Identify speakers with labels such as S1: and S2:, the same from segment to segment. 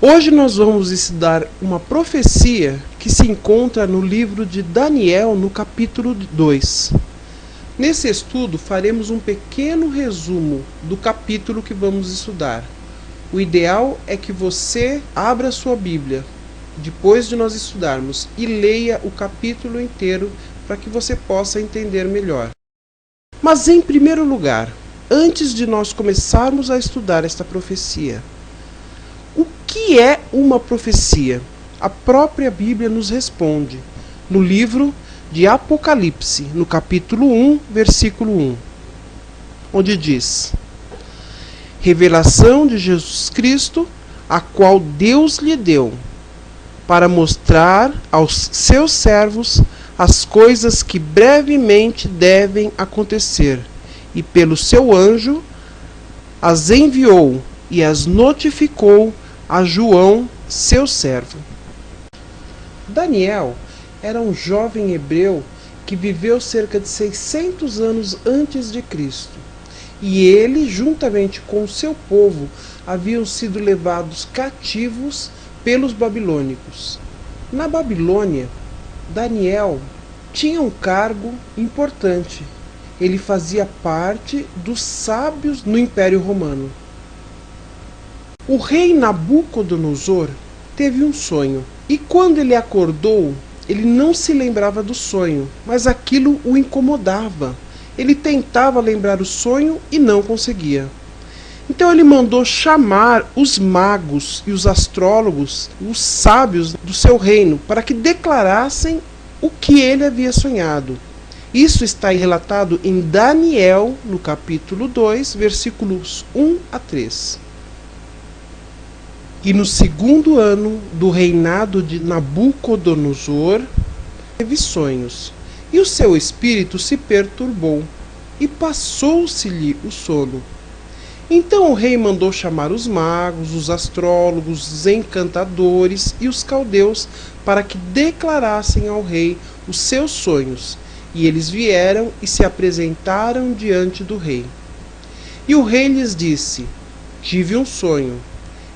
S1: Hoje nós vamos estudar uma profecia que se encontra no livro de Daniel, no capítulo 2. Nesse estudo faremos um pequeno resumo do capítulo que vamos estudar. O ideal é que você abra sua Bíblia, depois de nós estudarmos, e leia o capítulo inteiro para que você possa entender melhor. Mas em primeiro lugar, antes de nós começarmos a estudar esta profecia, o que é uma profecia? A própria Bíblia nos responde no livro de Apocalipse, no capítulo 1, versículo 1, onde diz: revelação de Jesus Cristo, a qual Deus lhe deu, para mostrar aos seus servos as coisas que brevemente devem acontecer, e pelo seu anjo as enviou e as notificou a João, seu servo. Daniel era um jovem hebreu que viveu cerca de 600 anos antes de Cristo. E ele, juntamente com o seu povo, haviam sido levados cativos pelos babilônicos. Na Babilônia, Daniel tinha um cargo importante. Ele fazia parte dos sábios no Império Romano. O rei Nabucodonosor teve um sonho, e quando ele acordou, ele não se lembrava do sonho, mas aquilo o incomodava. Ele tentava lembrar o sonho e não conseguia. Então ele mandou chamar os magos e os astrólogos, os sábios do seu reino, para que declarassem o que ele havia sonhado. Isso está relatado em Daniel, no capítulo 2, versículos 1 a 3. E no segundo ano do reinado de Nabucodonosor, teve sonhos, e o seu espírito se perturbou, e passou-se-lhe o sono. Então o rei mandou chamar os magos, os astrólogos, os encantadores e os caldeus, para que declarassem ao rei os seus sonhos. E eles vieram e se apresentaram diante do rei. E o rei lhes disse: tive um sonho,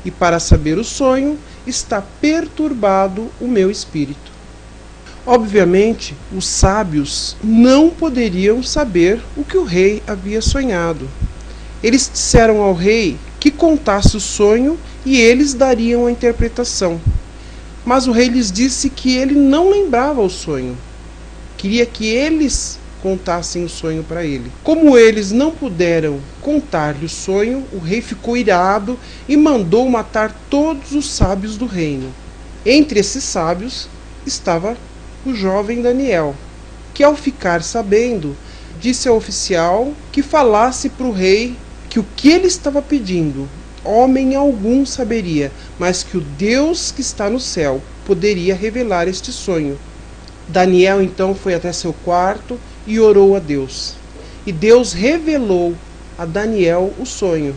S1: e para saber o sonho está perturbado o meu espírito. Obviamente, os sábios não poderiam saber o que o rei havia sonhado. Eles disseram ao rei que contasse o sonho e eles dariam a interpretação. Mas o rei lhes disse que ele não lembrava o sonho. Queria que eles contassem o sonho para ele. Como eles não puderam contar-lhe o sonho, o rei ficou irado e mandou matar todos os sábios do reino. Entre esses sábios estava o jovem Daniel, que ao ficar sabendo, disse ao oficial que falasse para o rei que o que ele estava pedindo, homem algum saberia, mas que o Deus que está no céu poderia revelar este sonho. Daniel então foi até seu quarto e orou a Deus. E Deus revelou a Daniel o sonho.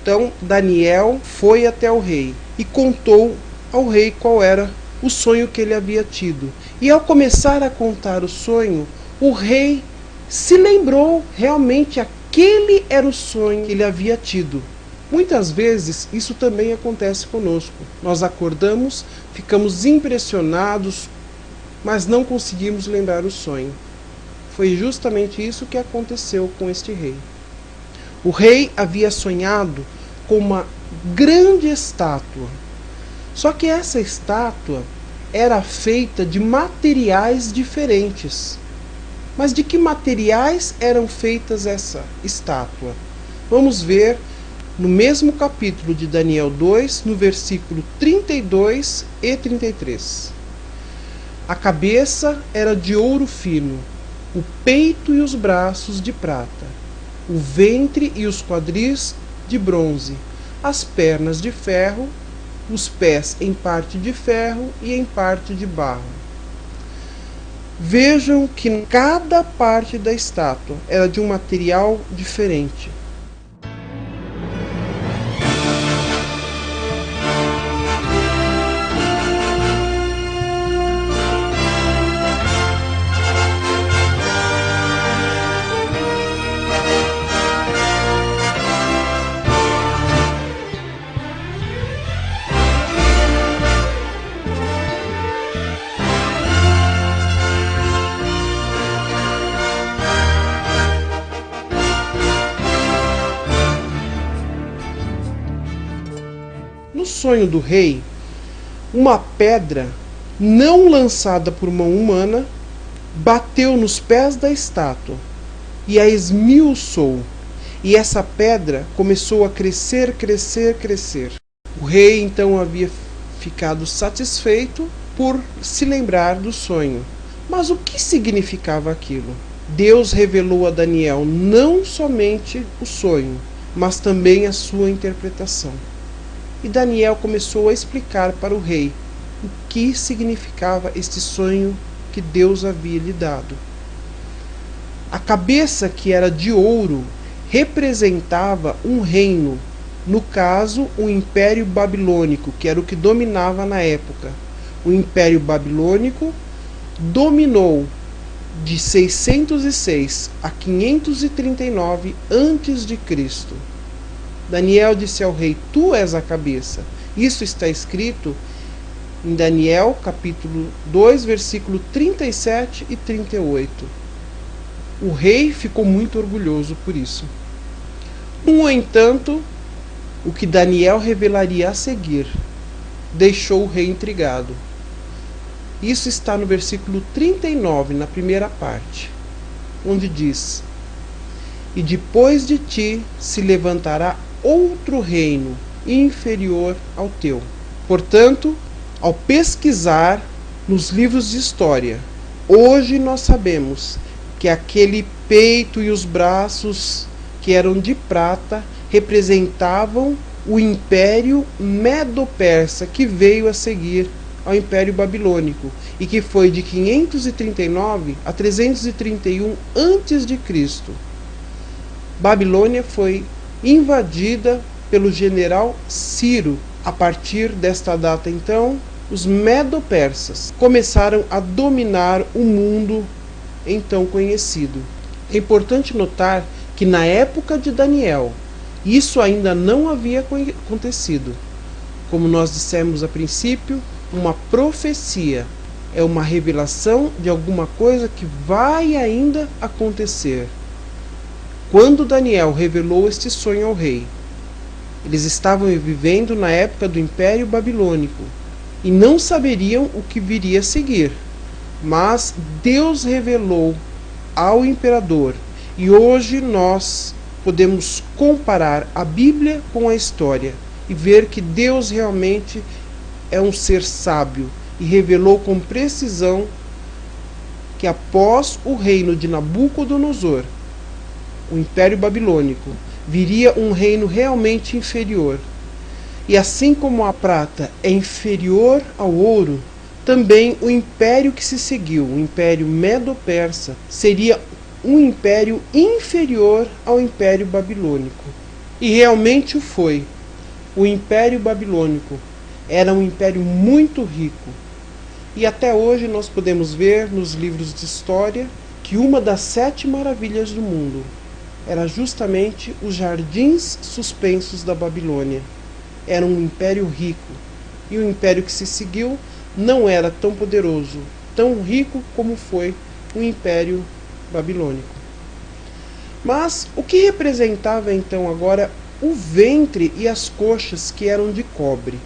S1: Então Daniel foi até o rei e contou ao rei qual era o sonho que ele havia tido. E ao começar a contar o sonho, o rei se lembrou realmente aquele era o sonho que ele havia tido. Muitas vezes isso também acontece conosco. Nós acordamos, ficamos impressionados, mas não conseguimos lembrar o sonho. Foi justamente isso que aconteceu com este rei. O rei havia sonhado com uma grande estátua. Só que essa estátua era feita de materiais diferentes. Mas de que materiais eram feitas essa estátua? Vamos ver no mesmo capítulo de Daniel 2, no versículo 32 e 33. A cabeça era de ouro fino, o peito e os braços de prata, o ventre e os quadris de bronze, as pernas de ferro, os pés em parte de ferro e em parte de barro. Vejam que cada parte da estátua era de um material diferente. No sonho do rei, uma pedra não lançada por mão humana bateu nos pés da estátua e a esmiuçou. E essa pedra começou a crescer, crescer, crescer. O rei então havia ficado satisfeito por se lembrar do sonho. Mas o que significava aquilo? Deus revelou a Daniel não somente o sonho, mas também a sua interpretação. E Daniel começou a explicar para o rei o que significava este sonho que Deus havia lhe dado. A cabeça, que era de ouro, representava um reino, no caso, o Império Babilônico, que era o que dominava na época. O Império Babilônico dominou de 606 a 539 a.C. Daniel disse ao rei: tu és a cabeça. Isso está escrito em Daniel, capítulo 2, versículo 37 e 38. O rei ficou muito orgulhoso por isso. No entanto, o que Daniel revelaria a seguir deixou o rei intrigado. Isso está no versículo 39, na primeira parte, onde diz: e depois de ti se levantará outro reino inferior ao teu. Portanto, ao pesquisar nos livros de história, hoje nós sabemos que aquele peito e os braços que eram de prata representavam o Império Medo-Persa, que veio a seguir ao Império Babilônico e que foi de 539 a 331 a.C. Babilônia foi invadida pelo general Ciro. A partir desta data, então, os Medo-Persas começaram a dominar o mundo então conhecido. É importante notar que na época de Daniel, isso ainda não havia acontecido. Como nós dissemos a princípio, uma profecia é uma revelação de alguma coisa que vai ainda acontecer. Quando Daniel revelou este sonho ao rei, eles estavam vivendo na época do Império Babilônico e não saberiam o que viria a seguir. Mas Deus revelou ao imperador, e hoje nós podemos comparar a Bíblia com a história e ver que Deus realmente é um ser sábio e revelou com precisão que após o reino de Nabucodonosor, o Império Babilônico, viria um reino realmente inferior. E assim como a prata é inferior ao ouro, também o império que se seguiu, o Império Medo-Persa, seria um império inferior ao Império Babilônico. E realmente o foi. O Império Babilônico era um império muito rico. E até hoje nós podemos ver nos livros de história que uma das 7 maravilhas do mundo era justamente os jardins suspensos da Babilônia. Era um império rico. E o império que se seguiu não era tão poderoso, tão rico como foi o Império Babilônico. Mas o que representava então agora o ventre e as coxas, que eram de cobre?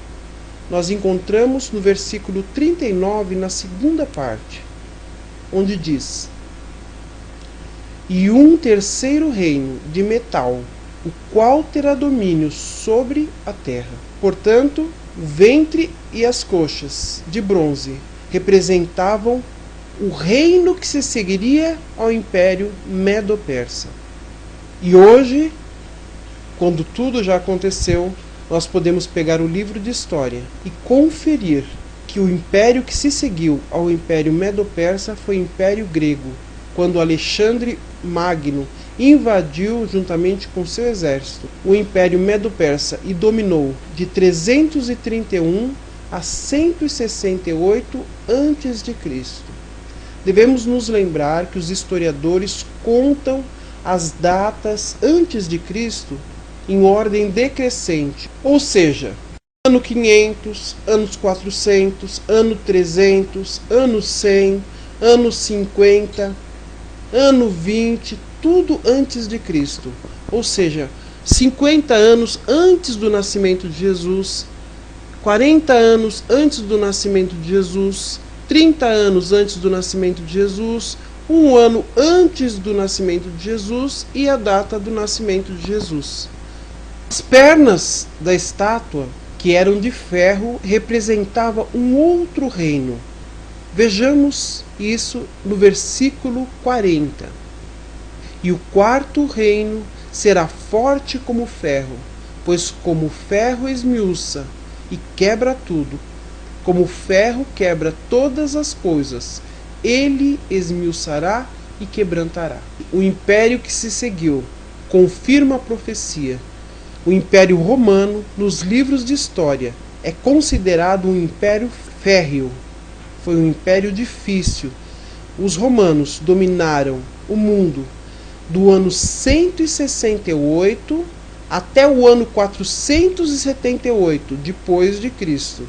S1: Nós encontramos no versículo 39, na segunda parte, onde diz: e um terceiro reino de metal, o qual terá domínio sobre a terra. Portanto, o ventre e as coxas de bronze representavam o reino que se seguiria ao Império Medo-Persa. E hoje, quando tudo já aconteceu, nós podemos pegar o livro de história e conferir que o império que se seguiu ao Império Medo-Persa foi o Império Grego, quando Alexandre Magno invadiu juntamente com seu exército o Império Medo-Persa e dominou de 331 a 168 a.C. Devemos nos lembrar que os historiadores contam as datas antes de Cristo em ordem decrescente, ou seja, ano 500, anos 400, ano 300, ano 100, ano 50, ano 20, tudo antes de Cristo. Ou seja, 50 anos antes do nascimento de Jesus, 40 anos antes do nascimento de Jesus, 30 anos antes do nascimento de Jesus, 1 ano antes do nascimento de Jesus e a data do nascimento de Jesus. As pernas da estátua, que eram de ferro, representavam um outro reino. Vejamos isso no versículo 40. E o quarto reino será forte como ferro, pois como o ferro esmiuça e quebra tudo, como o ferro quebra todas as coisas, ele esmiuçará e quebrantará. O império que se seguiu confirma a profecia. O Império Romano, nos livros de história, é considerado um império férreo. Foi um império difícil. Os romanos dominaram o mundo do ano 168 até o ano 478 depois de Cristo.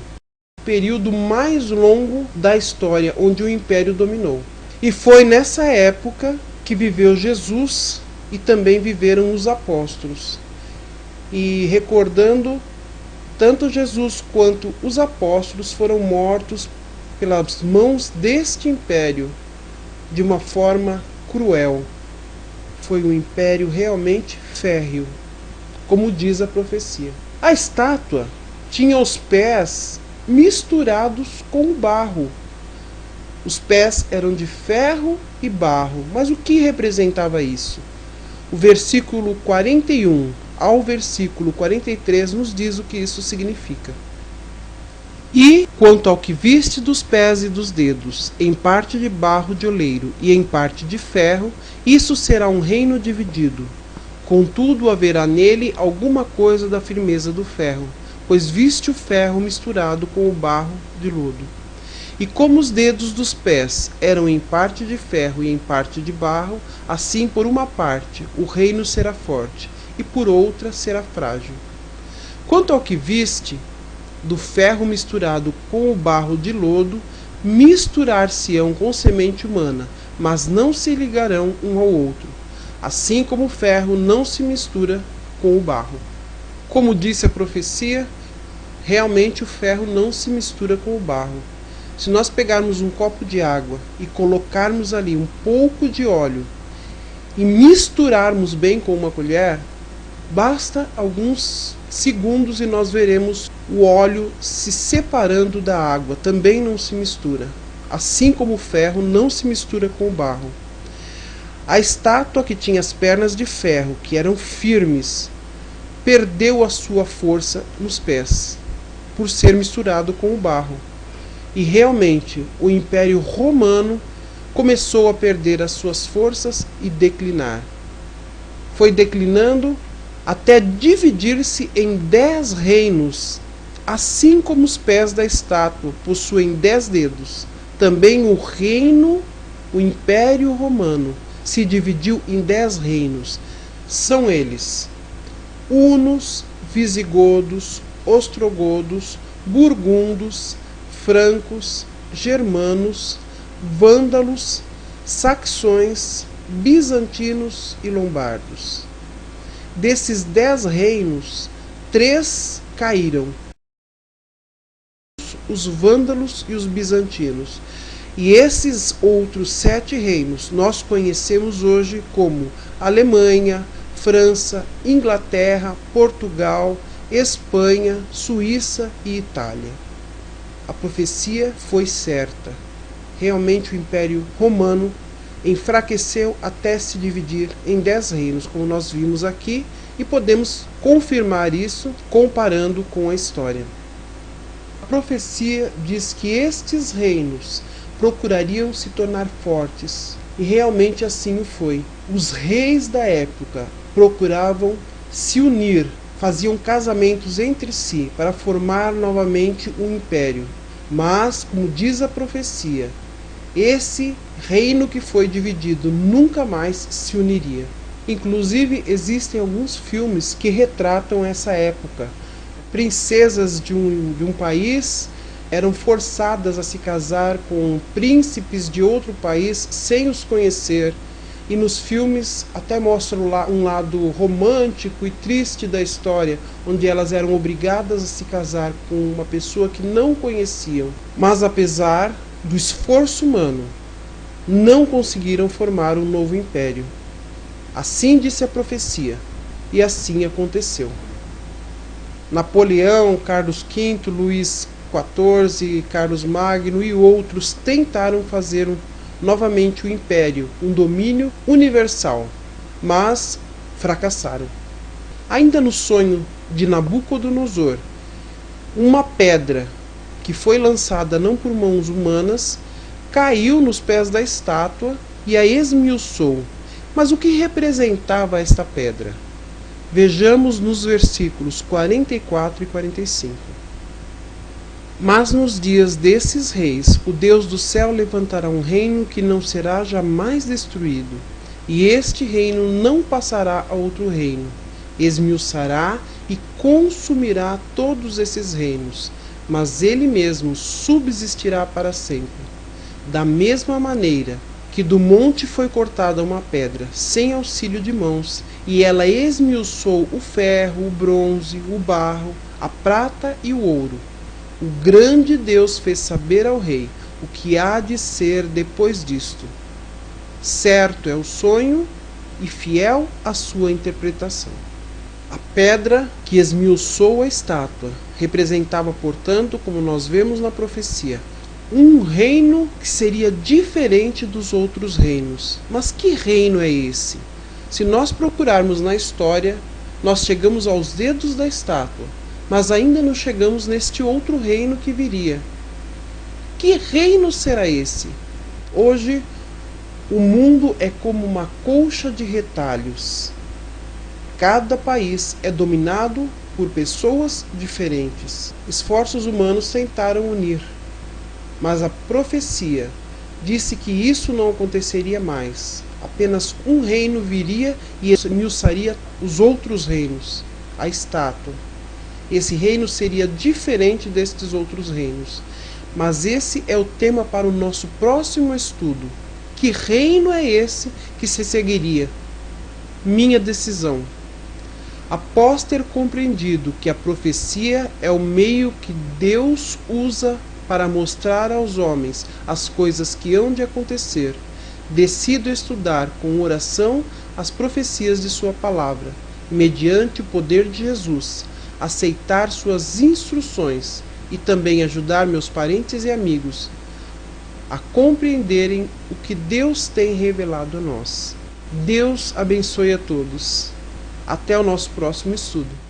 S1: O período mais longo da história onde o império dominou. E foi nessa época que viveu Jesus e também viveram os apóstolos. E recordando, tanto Jesus quanto os apóstolos foram mortos pelas mãos deste império de uma forma cruel. Foi um império realmente férreo, como diz a profecia. A estátua tinha os pés misturados com o barro. Os pés eram de ferro e barro. Mas o que representava isso? O versículo 41 ao versículo 43 nos diz o que isso significa. E quanto ao que viste dos pés e dos dedos, em parte de barro de oleiro e em parte de ferro, isso será um reino dividido. Contudo, haverá nele alguma coisa da firmeza do ferro, pois viste o ferro misturado com o barro de lodo. E como os dedos dos pés eram em parte de ferro e em parte de barro, assim por uma parte o reino será forte, e por outra será frágil. Quanto ao que viste, do ferro misturado com o barro de lodo, misturar-se-ão com semente humana, mas não se ligarão um ao outro, assim como o ferro não se mistura com o barro. Como disse a profecia, realmente o ferro não se mistura com o barro. Se nós pegarmos um copo de água e colocarmos ali um pouco de óleo e misturarmos bem com uma colher, basta alguns segundos e nós veremos o óleo se separando da água, também não se mistura. Assim como o ferro não se mistura com o barro. A estátua que tinha as pernas de ferro, que eram firmes, perdeu a sua força nos pés, por ser misturado com o barro. E realmente o Império Romano começou a perder as suas forças e declinar. Foi declinando até dividir-se em 10 reinos, assim como os pés da estátua possuem 10 dedos. Também o Império Romano, se dividiu em 10 reinos. São eles: hunos, visigodos, ostrogodos, burgundos, francos, germanos, vândalos, saxões, bizantinos e lombardos. Desses 10 reinos, 3 caíram: os vândalos e os bizantinos. E esses outros 7 reinos nós conhecemos hoje como Alemanha, França, Inglaterra, Portugal, Espanha, Suíça e Itália. A profecia foi certa. Realmente o Império Romano enfraqueceu até se dividir em 10 reinos, como nós vimos aqui, e podemos confirmar isso comparando com a história. A profecia diz que estes reinos procurariam se tornar fortes, e realmente assim o foi. Os reis da época procuravam se unir, faziam casamentos entre si para formar novamente um império. Mas, como diz a profecia, esse reino que foi dividido nunca mais se uniria. Inclusive, existem alguns filmes que retratam essa época. Princesas de um país eram forçadas a se casar com príncipes de outro país sem os conhecer. E nos filmes até mostram um lado romântico e triste da história, onde elas eram obrigadas a se casar com uma pessoa que não conheciam. Mas apesar do esforço humano, não conseguiram formar um novo império. Assim disse a profecia, e assim aconteceu. Napoleão, Carlos V, Luís XIV, Carlos Magno e outros tentaram fazer novamente o império, um domínio universal, mas fracassaram. Ainda no sonho de Nabucodonosor, uma pedra que foi lançada não por mãos humanas caiu nos pés da estátua e a esmiuçou. Mas o que representava esta pedra? Vejamos nos versículos 44 e 45. Mas nos dias desses reis, o Deus do céu levantará um reino que não será jamais destruído, e este reino não passará a outro reino. Esmiuçará e consumirá todos esses reinos, mas ele mesmo subsistirá para sempre. Da mesma maneira que do monte foi cortada uma pedra, sem auxílio de mãos, e ela esmiuçou o ferro, o bronze, o barro, a prata e o ouro, o grande Deus fez saber ao rei o que há de ser depois disto. Certo é o sonho e fiel a sua interpretação. A pedra que esmiuçou a estátua representava, portanto, como nós vemos na profecia, um reino que seria diferente dos outros reinos. Mas que reino é esse? Se nós procurarmos na história, nós chegamos aos dedos da estátua, mas ainda não chegamos neste outro reino que viria. Que reino será esse? Hoje, o mundo é como uma colcha de retalhos. Cada país é dominado por pessoas diferentes. Esforços humanos tentaram unir, mas a profecia disse que isso não aconteceria mais. Apenas um reino viria e esmiuçaria os outros reinos, a estátua. Esse reino seria diferente destes outros reinos. Mas esse é o tema para o nosso próximo estudo. Que reino é esse que se seguiria? Minha decisão. Após ter compreendido que a profecia é o meio que Deus usa para mostrar aos homens as coisas que hão de acontecer, decido estudar com oração as profecias de sua palavra, e mediante o poder de Jesus, aceitar suas instruções e também ajudar meus parentes e amigos a compreenderem o que Deus tem revelado a nós. Deus abençoe a todos. Até o nosso próximo estudo.